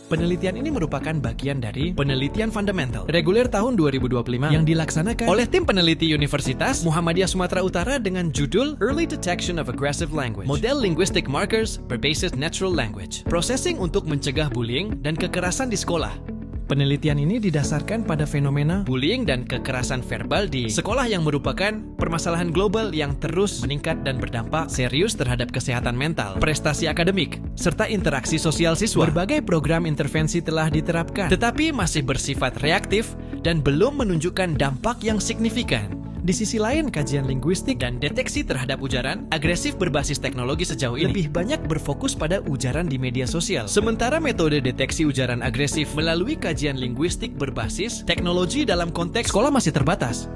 Penelitian ini merupakan bagian dari penelitian fundamental reguler tahun 2025 yang dilaksanakan oleh tim peneliti Universitas Muhammadiyah Sumatera Utara dengan judul Early Detection of Aggressive Language, Model Linguistic Markers Berbasis Natural Language, Processing untuk mencegah bullying dan kekerasan di sekolah. Penelitian ini didasarkan pada fenomena bullying dan kekerasan verbal di sekolah yang merupakan permasalahan global yang terus meningkat dan berdampak serius terhadap kesehatan mental, prestasi akademik, serta interaksi sosial siswa. Berbagai program intervensi telah diterapkan, tetapi masih bersifat reaktif dan belum menunjukkan dampak yang signifikan. Di sisi lain, kajian linguistik dan deteksi terhadap ujaran agresif berbasis teknologi sejauh ini lebih banyak berfokus pada ujaran di media sosial. Sementara metode deteksi ujaran agresif melalui kajian linguistik berbasis teknologi dalam konteks sekolah masih terbatas.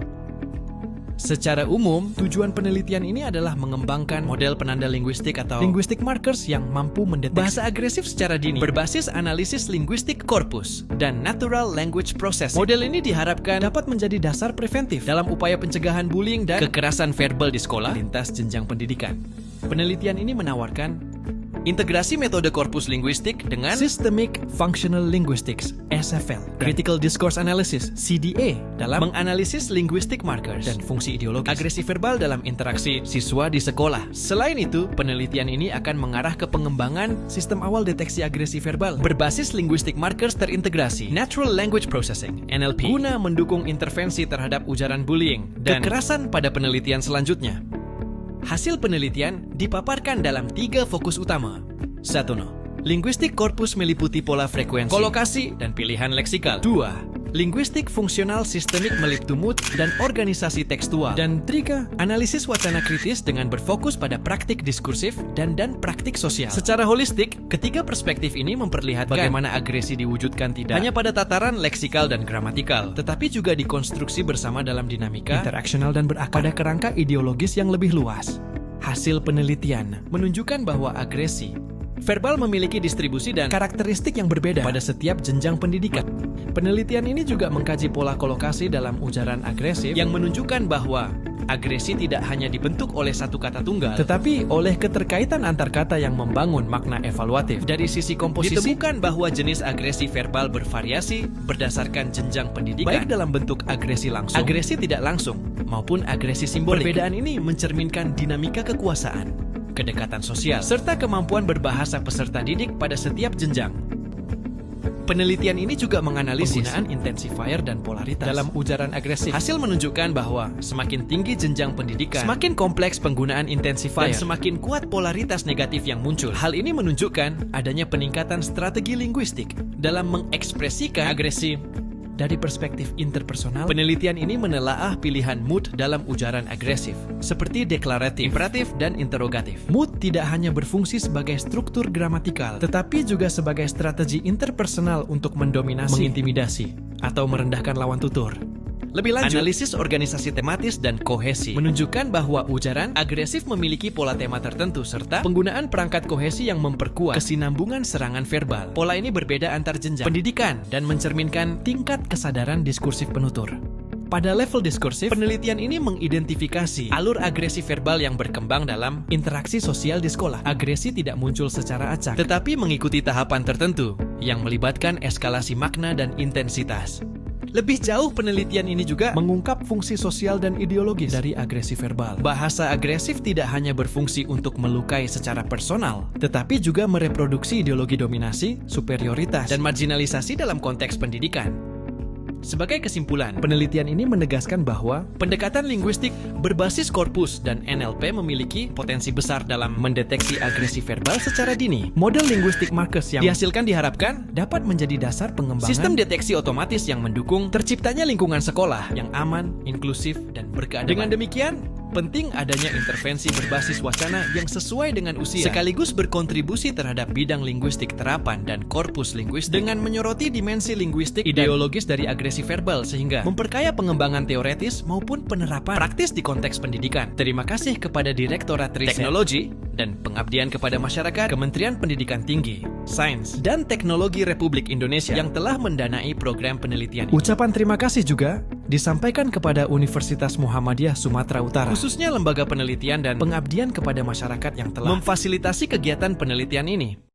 Secara umum, tujuan penelitian ini adalah mengembangkan model penanda linguistik atau linguistic markers yang mampu mendeteksi bahasa agresif secara dini berbasis analisis linguistik korpus dan natural language processing. Model ini diharapkan dapat menjadi dasar preventif dalam upaya pencegahan bullying dan kekerasan verbal di sekolah lintas jenjang pendidikan. Penelitian ini menawarkan integrasi metode korpus linguistik dengan Systemic Functional Linguistics (SFL), Critical Discourse Analysis (CDA) dalam menganalisis linguistic markers dan fungsi ideologis agresi verbal dalam interaksi siswa di sekolah. Selain itu, penelitian ini akan mengarah ke pengembangan sistem awal deteksi agresi verbal berbasis linguistic markers terintegrasi Natural Language Processing (NLP) guna mendukung intervensi terhadap ujaran bullying dan kekerasan pada penelitian selanjutnya. Hasil penelitian dipaparkan dalam 3 fokus utama. 1. Linguistik korpus meliputi pola frekuensi, kolokasi, dan pilihan leksikal. 2. Linguistik fungsional sistemik meliptu mood dan organisasi tekstual. Dan 3. Analisis wacana kritis dengan berfokus pada praktik diskursif dan praktik sosial. Secara holistik, ketiga perspektif ini memperlihatkan bagaimana agresi diwujudkan tidak hanya pada tataran leksikal dan gramatikal, tetapi juga dikonstruksi bersama dalam dinamika interaksional dan berakar pada kerangka ideologis yang lebih luas. Hasil penelitian menunjukkan bahwa agresi verbal memiliki distribusi dan karakteristik yang berbeda pada setiap jenjang pendidikan. Penelitian ini juga mengkaji pola kolokasi dalam ujaran agresif yang menunjukkan bahwa agresi tidak hanya dibentuk oleh satu kata tunggal, tetapi oleh keterkaitan antar kata yang membangun makna evaluatif. Dari sisi komposisi, ditemukan bahwa jenis agresi verbal bervariasi berdasarkan jenjang pendidikan, baik dalam bentuk agresi langsung, agresi tidak langsung, maupun agresi simbolik. Perbedaan ini mencerminkan dinamika kekuasaan, kedekatan sosial, serta kemampuan berbahasa peserta didik pada setiap jenjang. Penelitian ini juga menganalisis penggunaan intensifier dan polaritas dalam ujaran agresif. Hasil menunjukkan bahwa semakin tinggi jenjang pendidikan, semakin kompleks penggunaan intensifier, dan semakin kuat polaritas negatif yang muncul. Hal ini menunjukkan adanya peningkatan strategi linguistik dalam mengekspresikan agresi. Dari perspektif interpersonal, penelitian ini menelaah pilihan mood dalam ujaran agresif, seperti deklaratif, imperatif, dan interogatif. Mood tidak hanya berfungsi sebagai struktur gramatikal, tetapi juga sebagai strategi interpersonal untuk mendominasi, mengintimidasi, atau merendahkan lawan tutur. Lebih lanjut, analisis organisasi tematis dan kohesi menunjukkan bahwa ujaran agresif memiliki pola tema tertentu serta penggunaan perangkat kohesi yang memperkuat kesinambungan serangan verbal. Pola ini berbeda antar jenjang pendidikan dan mencerminkan tingkat kesadaran diskursif penutur. Pada level diskursif, penelitian ini mengidentifikasi alur agresi verbal yang berkembang dalam interaksi sosial di sekolah. Agresi tidak muncul secara acak, tetapi mengikuti tahapan tertentu yang melibatkan eskalasi makna dan intensitas. Lebih jauh, penelitian ini juga mengungkap fungsi sosial dan ideologis dari agresi verbal. Bahasa agresif tidak hanya berfungsi untuk melukai secara personal, tetapi juga mereproduksi ideologi dominasi, superioritas, dan marginalisasi dalam konteks pendidikan. Sebagai kesimpulan, penelitian ini menegaskan bahwa pendekatan linguistik berbasis korpus dan NLP memiliki potensi besar dalam mendeteksi agresi verbal secara dini. Model linguistic markers yang dihasilkan diharapkan dapat menjadi dasar pengembangan sistem deteksi otomatis yang mendukung terciptanya lingkungan sekolah yang aman, inklusif, dan berkeadaban. Dengan demikian, penting adanya intervensi berbasis wacana yang sesuai dengan usia, sekaligus berkontribusi terhadap bidang linguistik terapan dan korpus linguistik dengan menyoroti dimensi linguistik ideologis dari agresi verbal sehingga memperkaya pengembangan teoretis maupun penerapan praktis di konteks pendidikan. Terima kasih kepada Direktorat Riset Teknologi dan Pengabdian kepada Masyarakat Kementerian Pendidikan Tinggi, Sains, dan Teknologi Republik Indonesia yang telah mendanai program penelitian ini. Ucapan terima kasih juga disampaikan kepada Universitas Muhammadiyah Sumatera Utara, khususnya Lembaga Penelitian dan Pengabdian kepada Masyarakat yang telah memfasilitasi kegiatan penelitian ini.